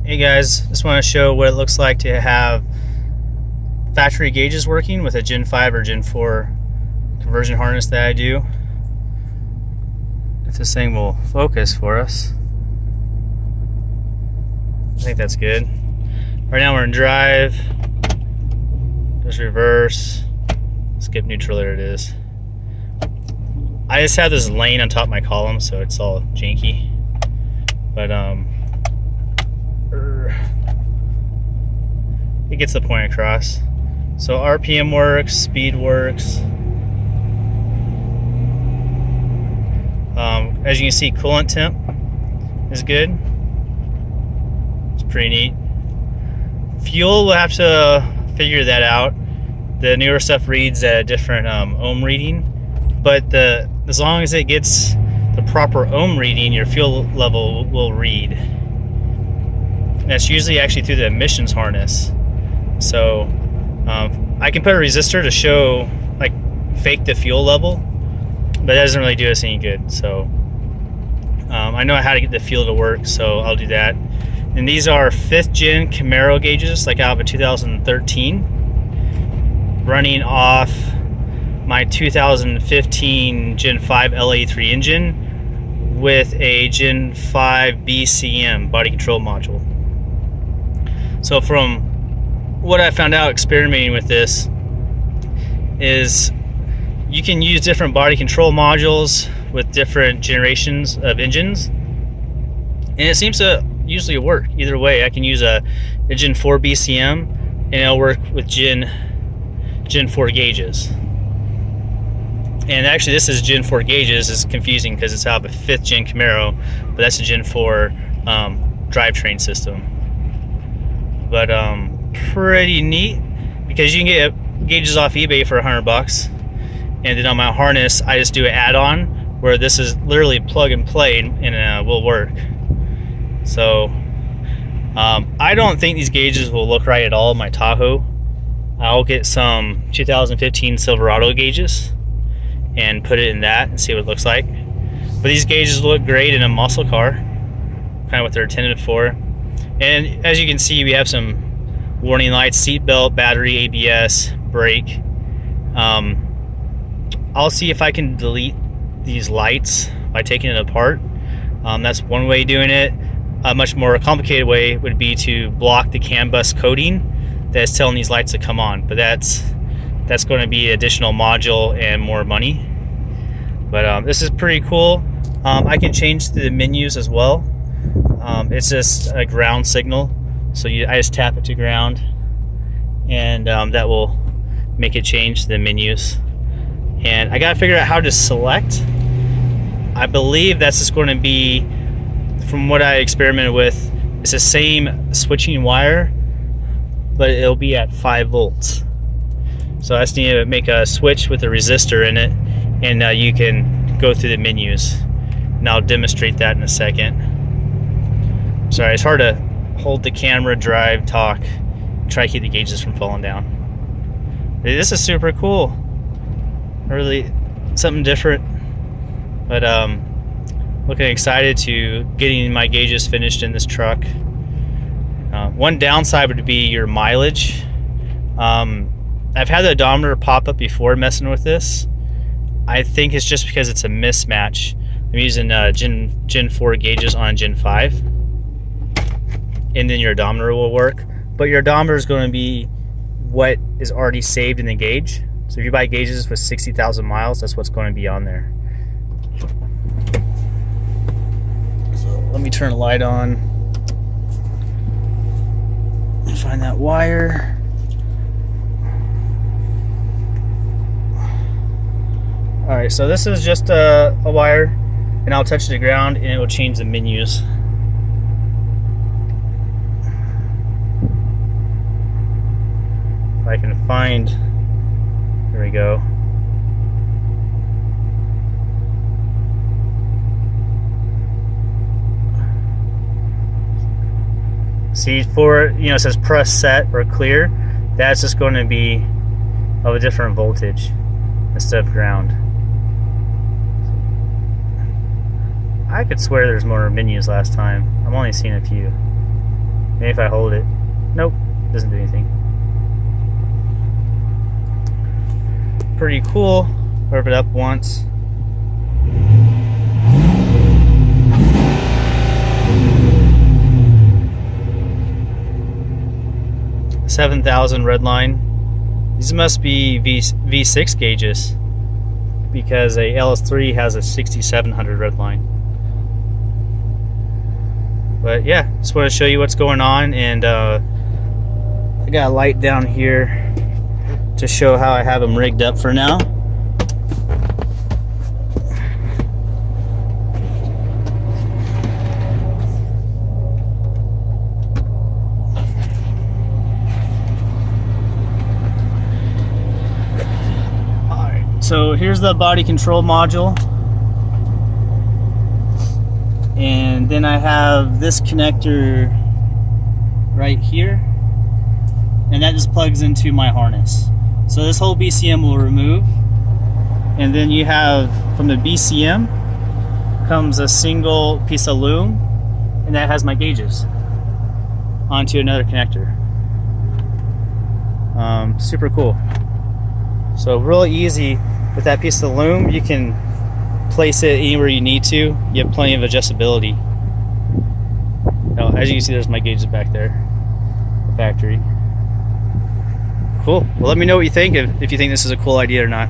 Hey guys, just want to show what it looks like to have factory gauges working with a Gen 5 or Gen 4 conversion harness that I do. If this thing will focus for us. I think that's good. Right now we're in drive. Just reverse. Skip neutral, there it is. I just have this lane on top of my column, so it's all janky. But it gets the point across. So RPM works, speed works. As you can see, coolant temp is good. It's pretty neat. Fuel, we'll have to figure that out. The newer stuff reads at a different ohm reading, but as long as it gets the proper ohm reading, your fuel level will read. And that's usually actually through the emissions harness. So I can put a resistor to show, like, fake the fuel level, but that doesn't really do us any good. So I know how to get the fuel to work, so I'll do that. And these are 5th gen Camaro gauges, like out of a 2013, running off my 2015 Gen 5 LA3 engine with a Gen 5 BCM body control module. So from what I found out experimenting with this is you can use different body control modules with different generations of engines, and it seems to usually work either way. I can use a Gen 4 BCM and it'll work with Gen 4 gauges. And actually this is Gen 4 gauges. It's confusing because it's out of a 5th gen Camaro, but that's a Gen 4 drivetrain system. But pretty neat, because you can get gauges off eBay for $100, and then on my harness I just do an add-on where this is literally plug and play and will work. So I don't think these gauges will look right at all in my Tahoe. I'll get some 2015 Silverado gauges and put it in that and see what it looks like. But these gauges look great in a muscle car, kind of what they're intended for. And as you can see, we have some warning lights: seatbelt, battery, ABS, brake. I'll see if I can delete these lights by taking it apart. That's one way of doing it. A much more complicated way would be to block the CAN bus coding that's telling these lights to come on, but that's going to be additional module and more money. But this is pretty cool. I can change the menus as well. It's just a ground signal, so I just tap it to ground, and that will make it change the menus. And I gotta figure out how to select. I believe that's just going to be, from what I experimented with, it's the same switching wire, but it'll be at 5 volts. So I just need to make a switch with a resistor in it, and you can go through the menus. And I'll demonstrate that in a second. Sorry, it's hard to hold the camera, drive, talk, try to keep the gauges from falling down. This is super cool. Really something different. But looking excited to getting my gauges finished in this truck. One downside would be your mileage. I've had the odometer pop up before messing with this. I think it's just because it's a mismatch. I'm using Gen 4 gauges on Gen 5, and then your odometer will work. But your odometer is going to be what is already saved in the gauge. So if you buy gauges with 60,000 miles, that's what's going to be on there. So let me turn the light on and find that wire. Alright, so this is just a wire, and I'll touch the ground and it will change the menus. If I can find, there we go. See, for, it says press set or clear, that's just going to be of a different voltage instead of ground. I could swear there's more menus last time. I'm only seeing a few. Maybe if I hold it. Nope, doesn't do anything. Pretty cool. Rev it up once. $7,000 red line. These must be V6 gauges because a LS3 has a 6,700 red line. But yeah, just want to show you what's going on, and I got a light down here to show how I have them rigged up for now. So here's the body control module, and then I have this connector right here, and that just plugs into my harness. So this whole BCM will remove, and then you have, from the BCM comes a single piece of loom, and that has my gauges onto another connector. Super cool. So really easy. With that piece of loom, you can place it anywhere you need to. You have plenty of adjustability. Now, as you can see, there's my gauges back there, the factory. Cool. Well, let me know what you think, if you think this is a cool idea or not.